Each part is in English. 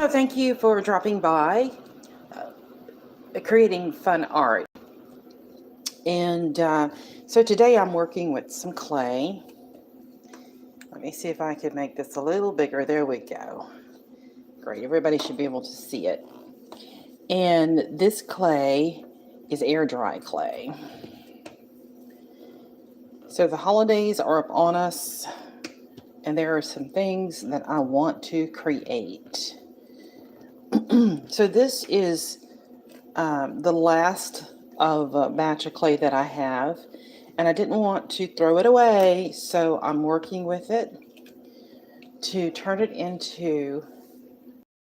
Thank you for dropping by, creating fun art. And so today I'm working with some clay. Let me see if I could make this a little bigger. There we go. Great, everybody should be able to see it. And this clay is air dry clay. So the holidays are up on us, and there are some things that I want to create. So this is the last of a batch of clay that I have, and I didn't want to throw it away, so I'm working with it to turn it into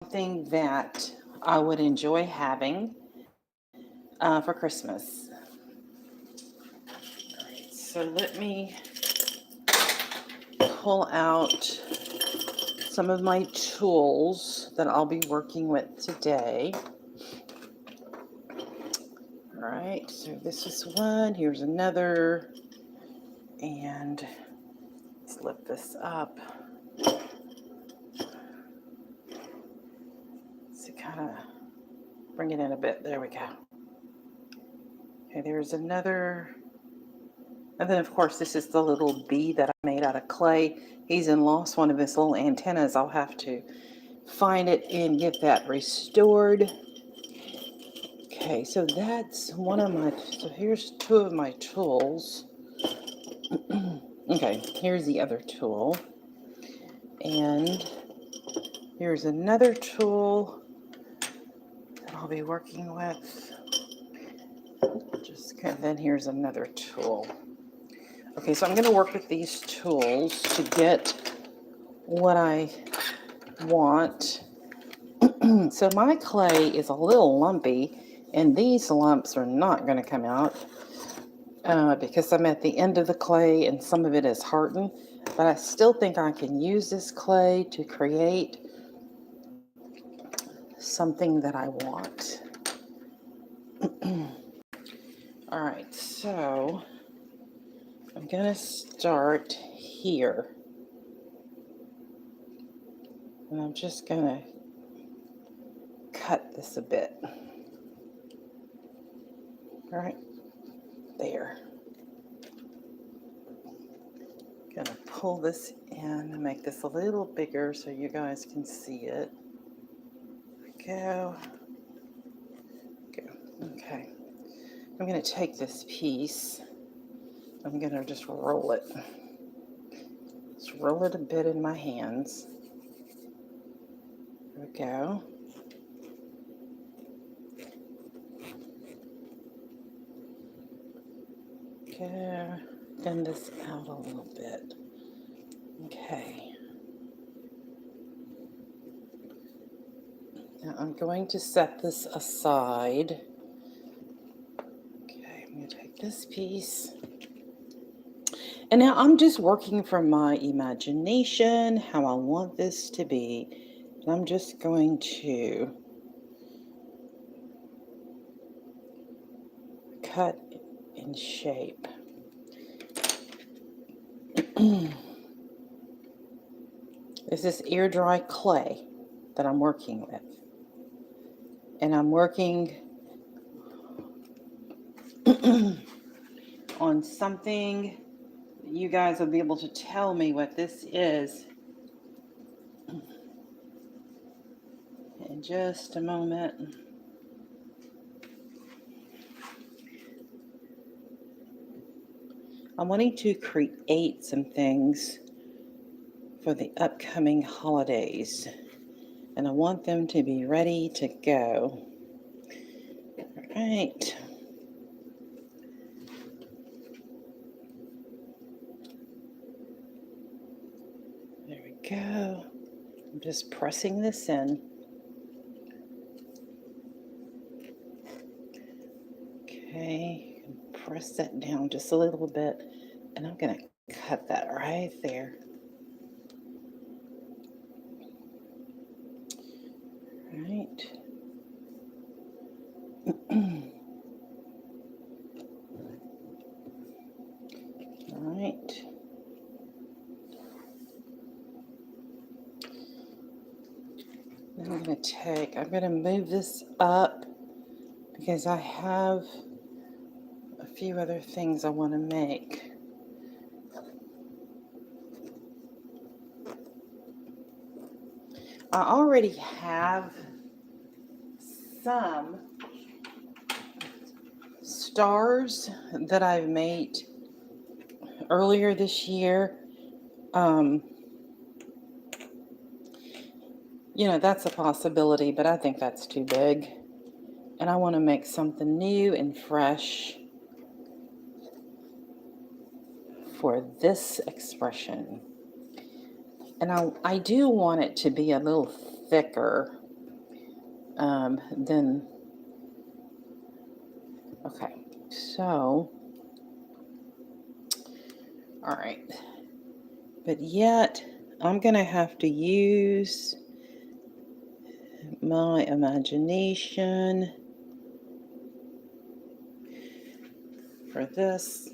something that I would enjoy having for Christmas. All right, so let me pull out some of my tools that I'll be working with today. All right, so this is one, here's another, and let's lift this up. To kind of bring it in a bit. There we go. Okay, there's another. And then, of course, this is the little bee that I made out of clay. He's lost one of his little antennas. I'll have to find it and get that restored. Okay, so that's one of my, so here's two of my tools. Okay, here's the other tool. And here's another tool that I'll be working with. And then here's another tool. Okay, so I'm going to work with these tools to get what I want. So my clay is a little lumpy, and these lumps are not going to come out because I'm at the end of the clay and some of it is hardened. But I still think I can use this clay to create something that I want. All right, so I'm going to start here. And I'm just going to cut this a bit. All right, there. Gonna pull this in and make this a little bigger so you guys can see it. There we go. Okay. I'm gonna take this piece. I'm gonna just roll it. Just roll it a bit in my hands. There we go. Okay. Thin this out a little bit. Okay. Now I'm going to set this aside. Okay, I'm going to take this piece. And now I'm just working from my imagination, how I want this to be. And I'm just going to cut in shape. This is air dry clay that I'm working with. And I'm working on something you guys will be able to tell me what this is in just a moment. I'm wanting to create some things for the upcoming holidays, and I want them to be ready to go. All right. There we go. I'm just pressing this in. Okay, press that down just a little bit, and I'm going to cut that right there. Right. All right. Then I'm going to I'm going to move this up because I have a few other things I want to make. I already have some stars that I've made earlier this year. You know, that's a possibility, but I think that's too big. And I want to make something new and fresh for this expression. And I do want it to be a little thicker than, okay, so, all right. But yet, I'm going to have to use my imagination for this.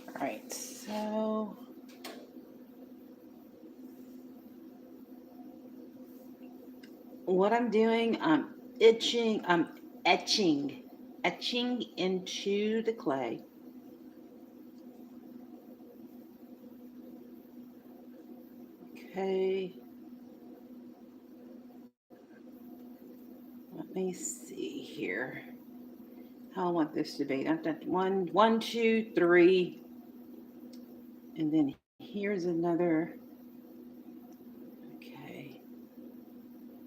All right, so what I'm doing, I'm etching into the clay. Okay. Let me see here. How I want this to be. I've done 1, 2, 3. And then here's another. Okay.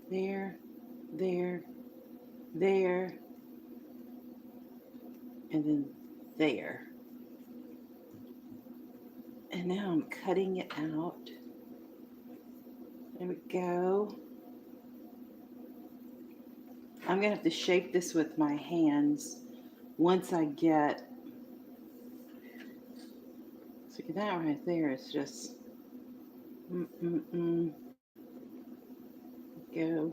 There, there, there, and then there. And now I'm cutting it out. There we go. I'm going to have to shape this with my hands once I get. See, that right there is just. Go.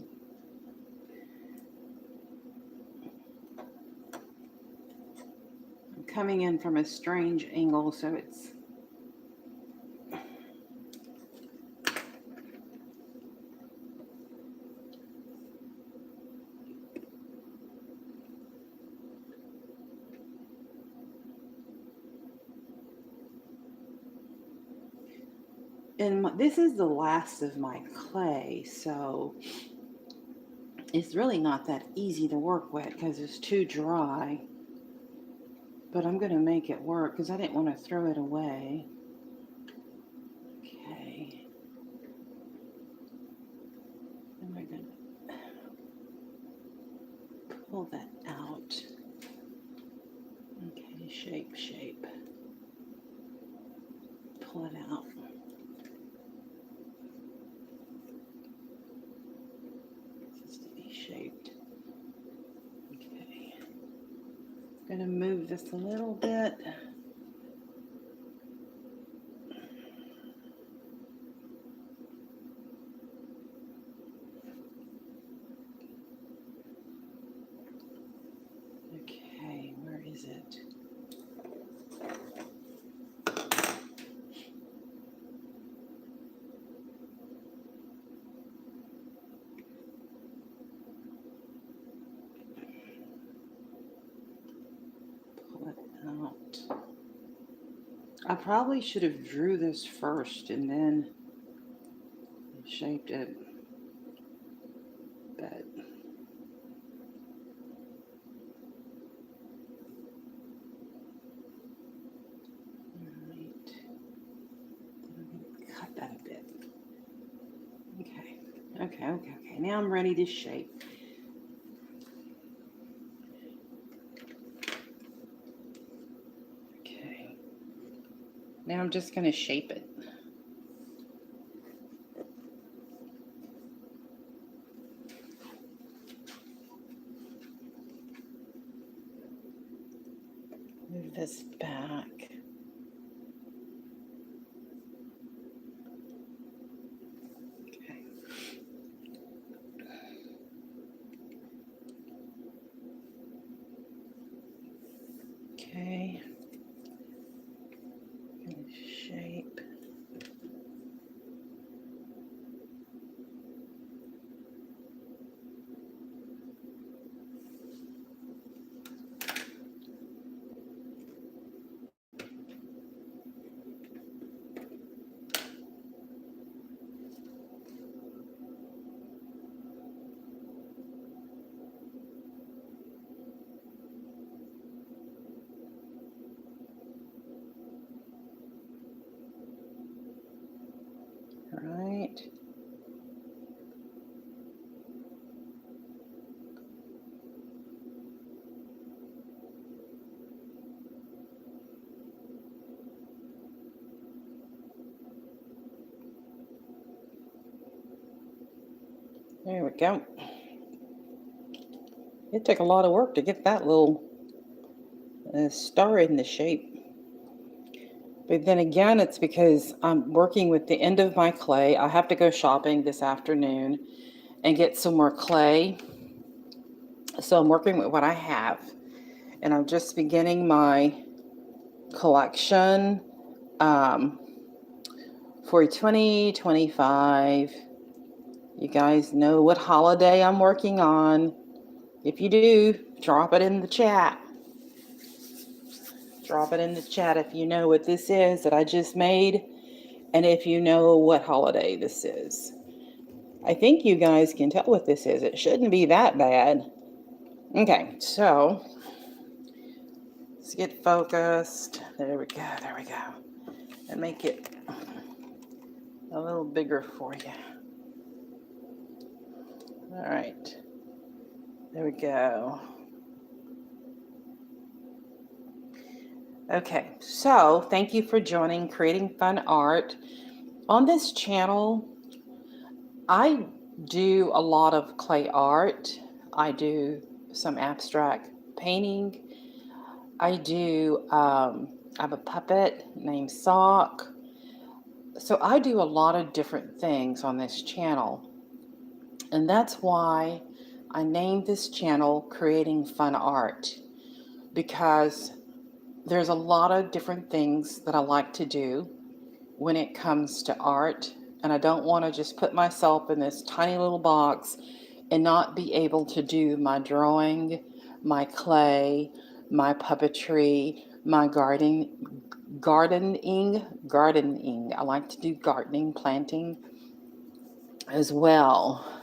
I'm coming in from a strange angle, so it's. And this is the last of my clay, so it's really not that easy to work with because it's too dry. But I'm going to make it work because I didn't want to throw it away. Okay. And we're going to pull that out. Okay, shape. Pull it out. This is to be shaped. Okay. I'm going to move this a little bit. Okay, where is it? Pull it out. I probably should have drew this first and then shaped it, but alright, I'm going to cut that a bit. Okay, now I'm ready to shape. Okay, now I'm just going to shape it. Move this back. Okay. Okay. Shape. right. There we go. It took a lot of work to get that little star in the shape. But then again, it's because I'm working with the end of my clay. I have to go shopping this afternoon and get some more clay. So I'm working with what I have. And I'm just beginning my collection for 2025. You guys know what holiday I'm working on. If you do, drop it in the chat. Drop it in the chat if you know what this is that I just made, and if you know what holiday this is. I think you guys can tell what this is. It shouldn't be that bad. Okay, so let's get focused. There we go, there we go. And make it a little bigger for you. All right, there we go. Okay, so thank you for joining Creating Fun Art. On this channel, I do a lot of clay art. I do some abstract painting. I have a puppet named Sock. So I do a lot of different things on this channel. And that's why I named this channel Creating Fun Art, because there's a lot of different things that I like to do when it comes to art. And I don't want to just put myself in this tiny little box and not be able to do my drawing, my clay, my puppetry, my gardening. I like to do gardening, planting as well.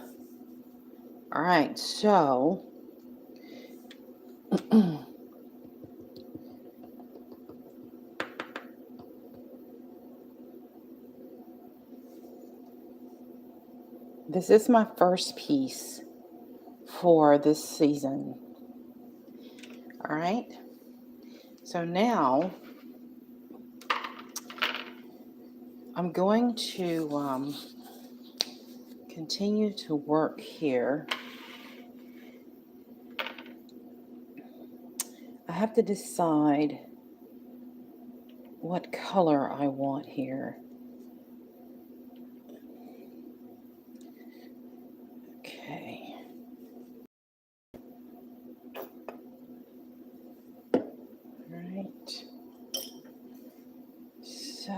All right, so this is my first piece for this season. All right, so now I'm going to continue to work here. I have to decide what color I want here. Okay. All right. So,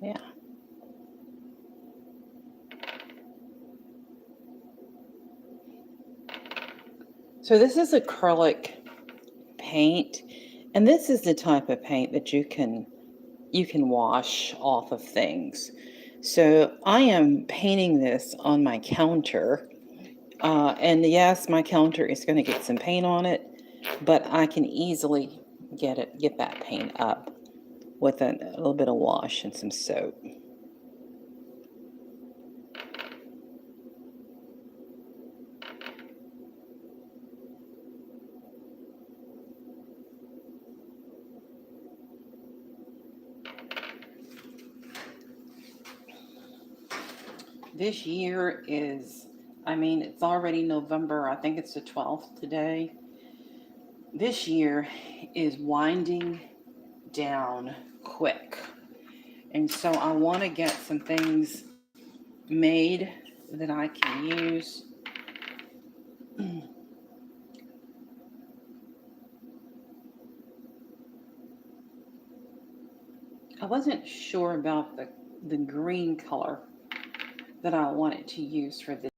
yeah. So this is acrylic paint, and this is the type of paint that you can wash off of things. So I am painting this on my counter, and yes, my counter is going to get some paint on it, but I can easily get that paint up with a little bit of wash and some soap. This year is, it's already November. I think it's the 12th today. This year is winding down quick. And so I want to get some things made that I can use. I wasn't sure about the green color that I wanted to use for this.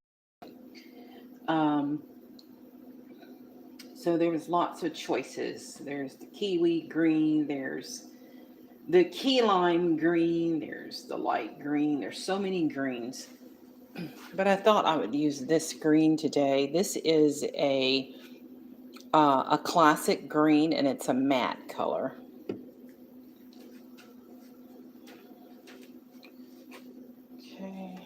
So there was lots of choices. There's the kiwi green, there's the key lime green, there's the light green. There's so many greens. But I thought I would use this green today. This is a classic green, and it's a matte color. Okay.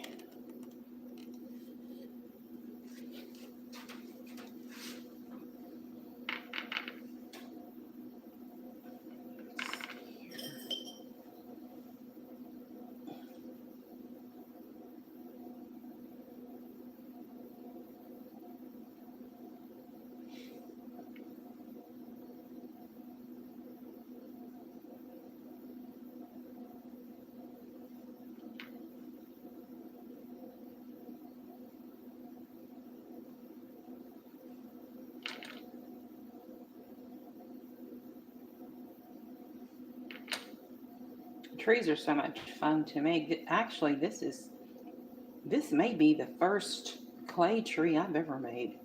Trees are so much fun to make. Actually, this may be the first clay tree I've ever made.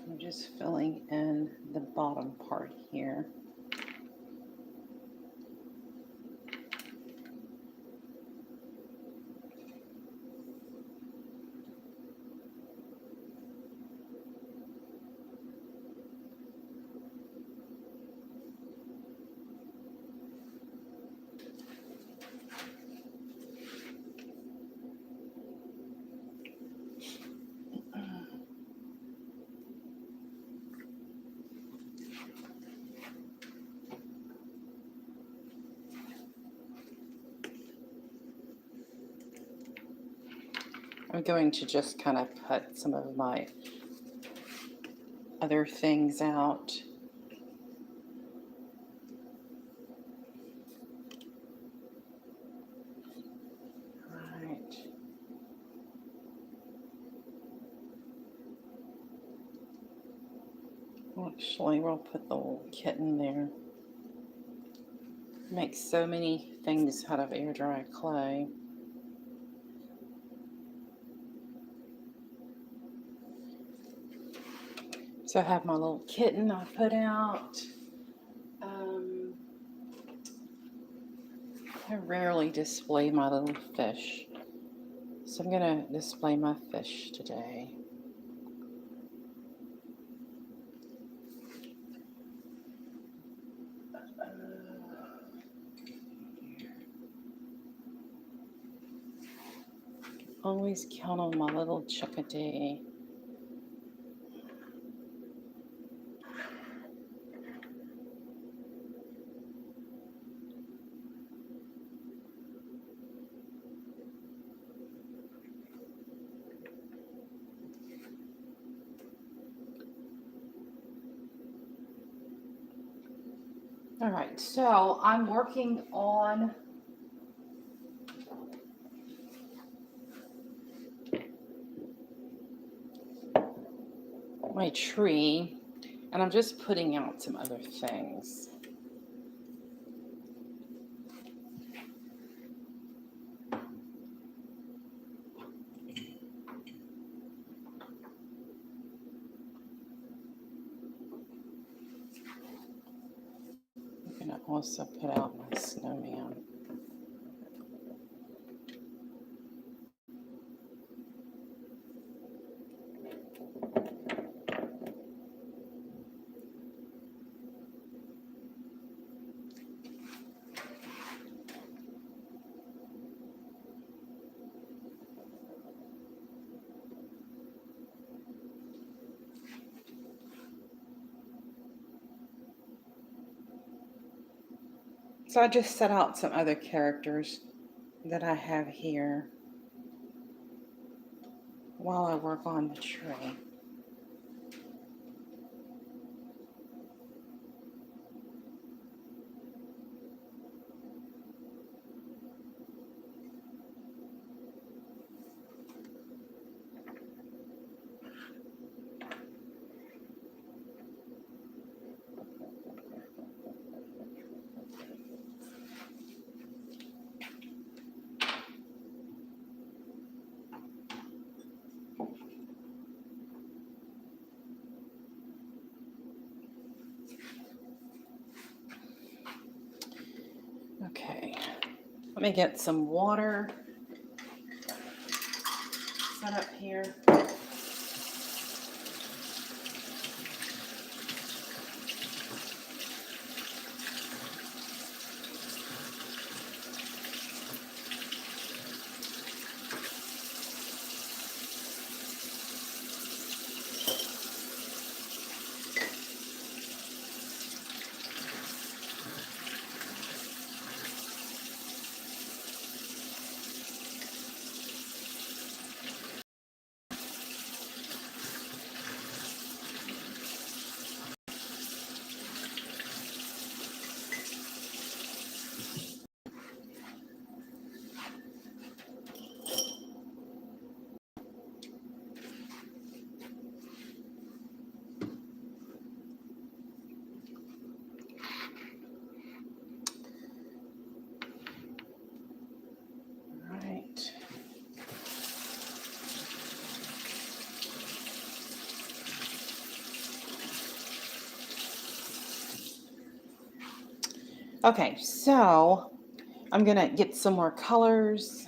I'm just filling in the bottom part here. I'm going to just kind of put some of my other things out. Right. Actually, we'll put the little kitten there. Make so many things out of air dry clay. So I have my little kitten I put out. I rarely display my little fish, so I'm going to display my fish today. Always count on my little chickadee. All right, so I'm working on my tree, and I'm just putting out some other things. I'm going to also put out my snowman. So I just set out some other characters that I have here while I work on the tree. Okay, let me get some water cut up here. Okay, so I'm gonna get some more colors.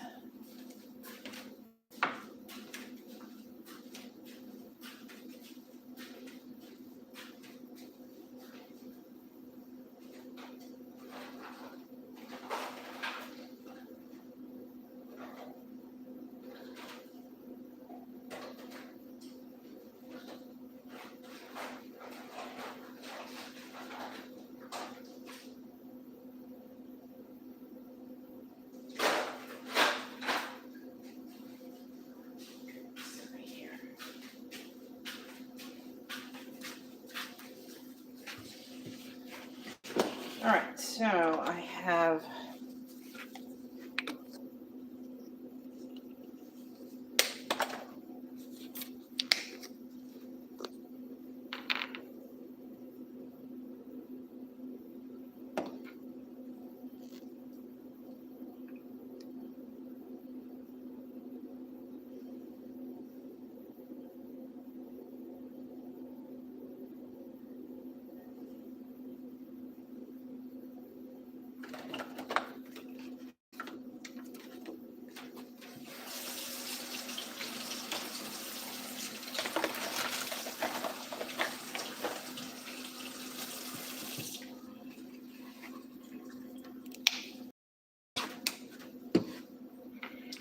All right, so I have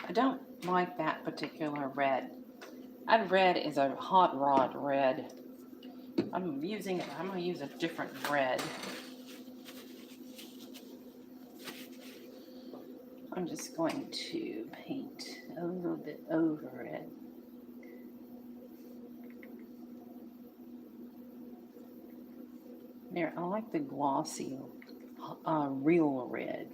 I don't like that particular red. That red is a hot rod red. I'm gonna use a different red. I'm just going to paint a little bit over it. There, I like the glossy, real red.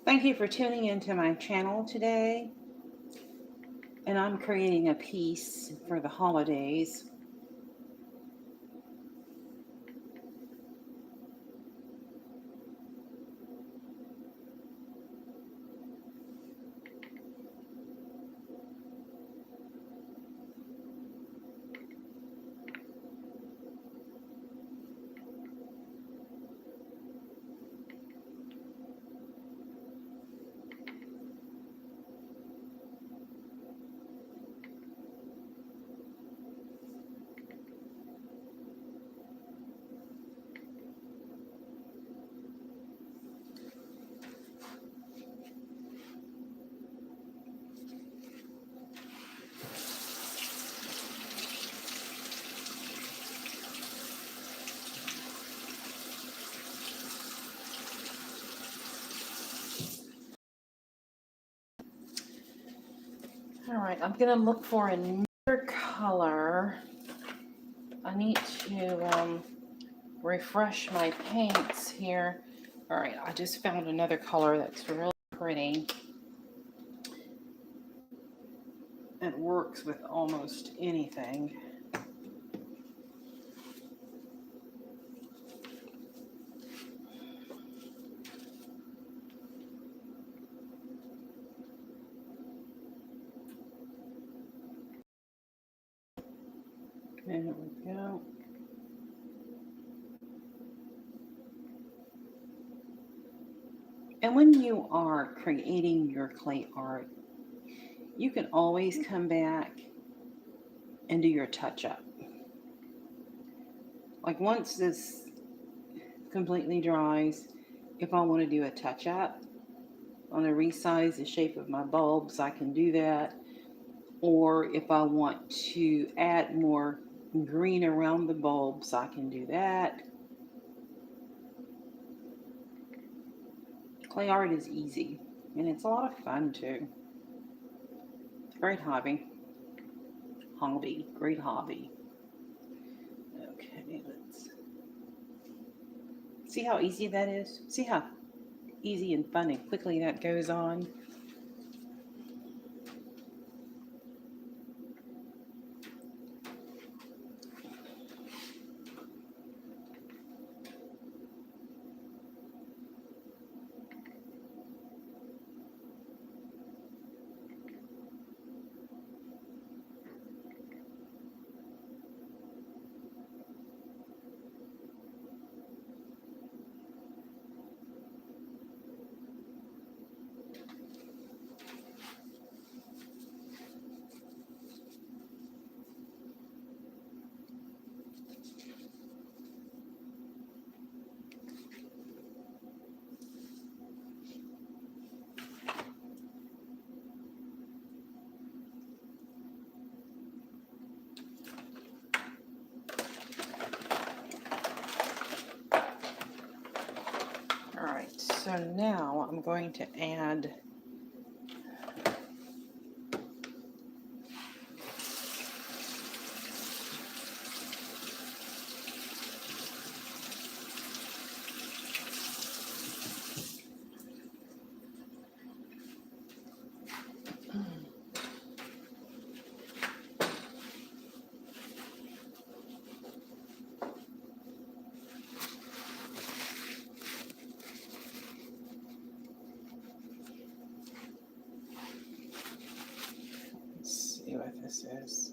Thank you for tuning into my channel today. And I'm creating a piece for the holidays. All right, I'm gonna look for another color. I need to refresh my paints here. All right, I just found another color that's really pretty. It works with almost anything. There we go. And when you are creating your clay art, you can always come back and do your touch-up. Like once this completely dries, if I want to do a touch-up, I want to resize the shape of my bulbs, I can do that. Or if I want to add more green around the bulbs, I can do that. Clay art is easy, and it's a lot of fun too. Great hobby. Great hobby. Okay, let's see how easy that is. See how easy and fun and quickly that goes on. All right, so now I'm going to add let's see what this is.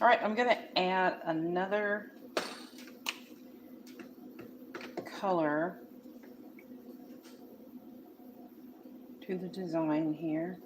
All right, I'm going to add another color to the design here.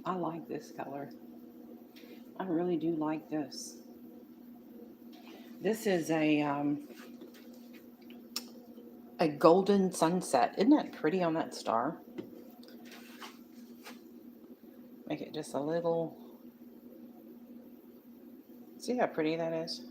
I like this color. I really do like this. This is a golden sunset. Isn't that pretty on that star? Make it just a little, see how pretty that is?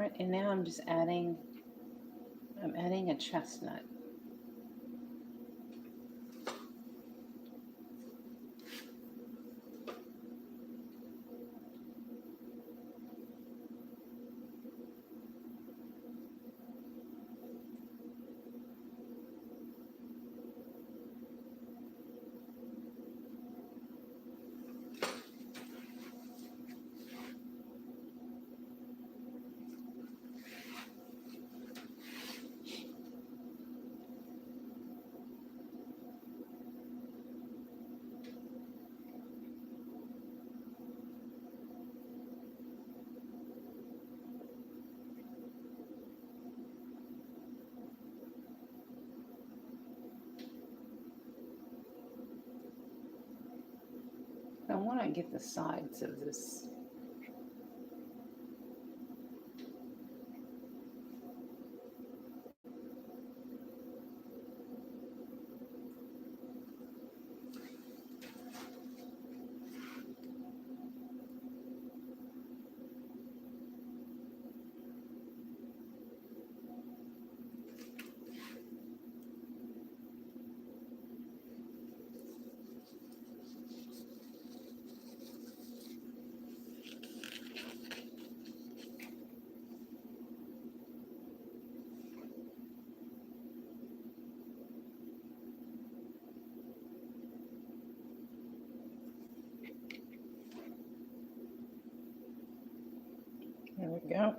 right, and now I'm just adding a chestnut. I want to get the sides of this. There we go.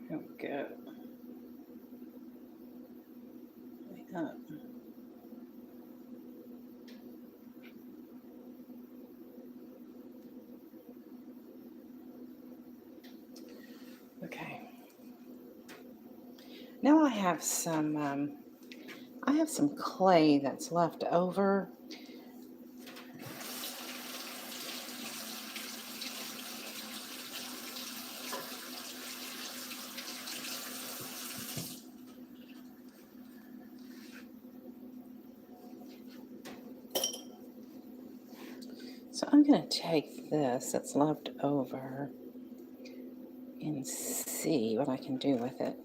There we go. Like that. Okay. Now I have some clay that's left over. So I'm going to take this that's left over and see what I can do with it.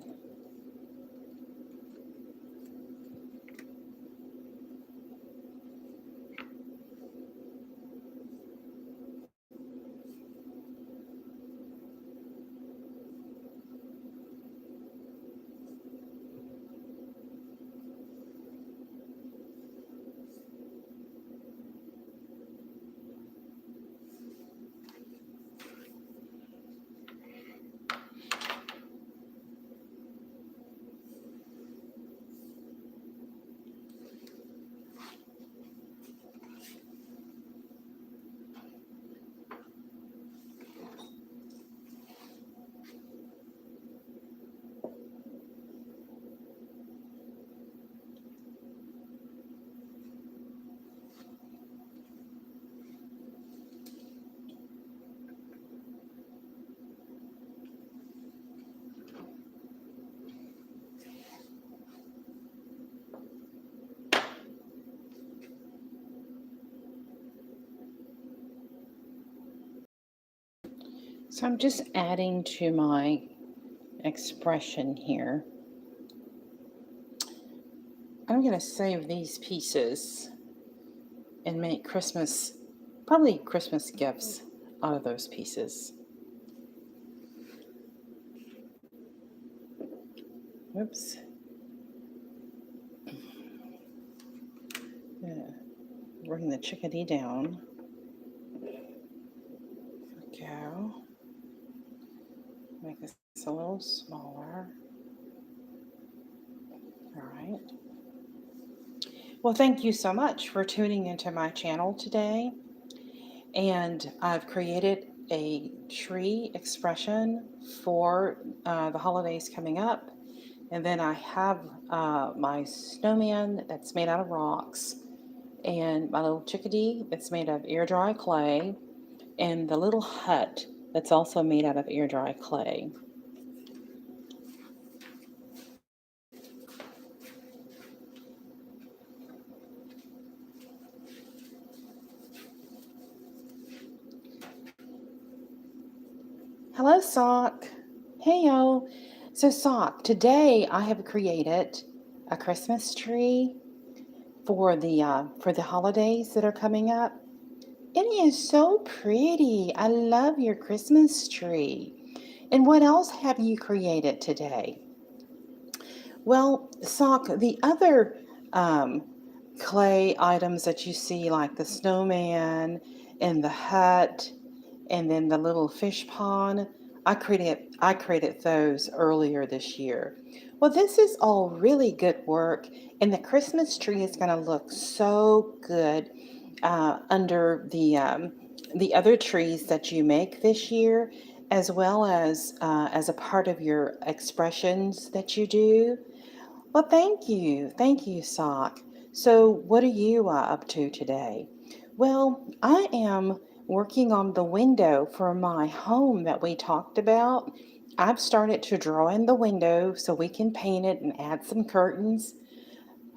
So I'm just adding to my expression here. I'm going to save these pieces and make probably Christmas gifts out of those pieces. Oops. Yeah. Bring the chickadee down. There we go. Make this a little smaller. All right. Well, thank you so much for tuning into my channel today. And I've created a tree expression for the holidays coming up. And then I have my snowman that's made out of rocks, and my little chickadee that's made of air dry clay, and the little hut that's also made out of air dry clay. Hello, Sock. Heyo. So, Sock, today I have created a Christmas tree for the holidays that are coming up. It is so pretty. I love your Christmas tree. And what else have you created today? Well, Sock, the other um, clay items that you see, like the snowman and the hut, and then the little fish pond, I created those earlier this year. Well, this is all really good work, and the Christmas tree is going to look so good under the other trees that you make this year, as a part of your expressions that you do. Well, thank you, Sock. So, what are you up to today? Well, I am working on the window for my home that we talked about. I've started to draw in the window so we can paint it and add some curtains.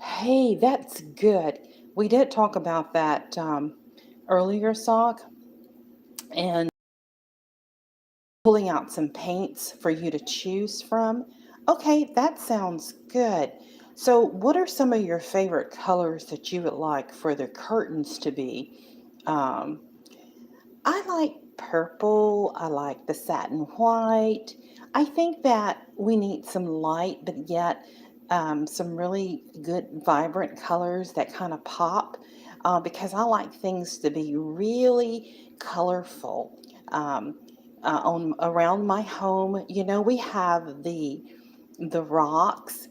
Hey, that's good. We did talk about that earlier, Sock, and pulling out some paints for you to choose from. Okay, that sounds good. So, what are some of your favorite colors that you would like for the curtains to be? Um, I like purple. I like the satin white. I think that we need some light, but yet some really good, vibrant colors that kind of pop because I like things to be really colorful. On around my home, we have the rocks,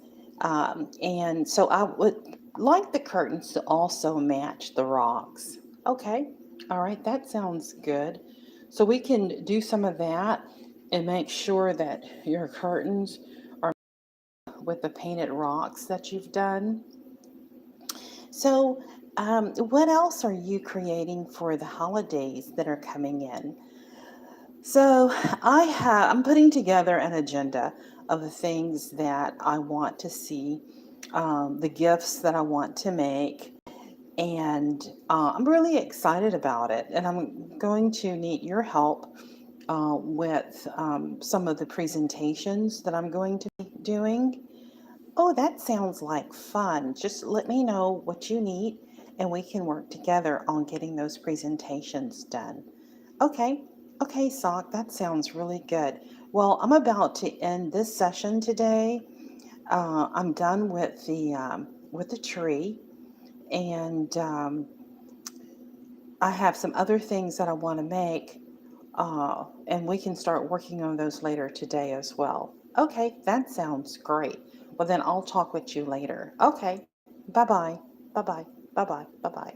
and so I would like the curtains to also match the rocks. Okay, all right, that sounds good. So we can do some of that and make sure that your curtains are with the painted rocks that you've done. So, what else are you creating for the holidays that are coming in? So I'm putting together an agenda of the things that I want to see, the gifts that I want to make, and I'm really excited about it. And I'm going to need your help with some of the presentations that I'm going to be doing. Oh, that sounds like fun. Just let me know what you need, and we can work together on getting those presentations done. Okay, okay, Sock, that sounds really good. Well, I'm about to end this session today. I'm done with the tree, and I have some other things that I want to make, and we can start working on those later today as well. Okay, that sounds great. Well, then I'll talk with you later. Okay, bye bye, bye bye, bye bye, bye bye.